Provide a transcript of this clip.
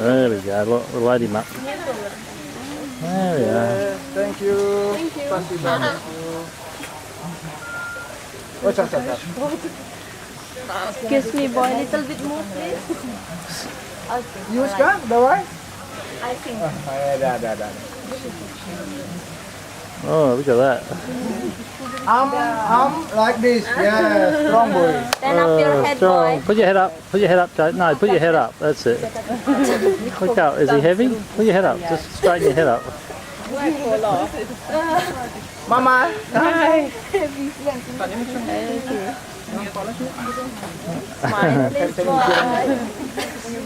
There we go. Look, we'll light him up. There we are. Thank you. Thank you. Спасибо. Oh, stop. Excuse me, boy, a little bit more, please. You kan? Давай. I think. Dah. Oh, look at that. Like this. Yeah, strong boy. Stand up your head, Strong. boy. Put your head up. Put your head up, Joe. No, put your head up. That's it. Look out. Is he heavy? Put your head up. Just straighten your head up. Mama. Hi. Smile, please, boy.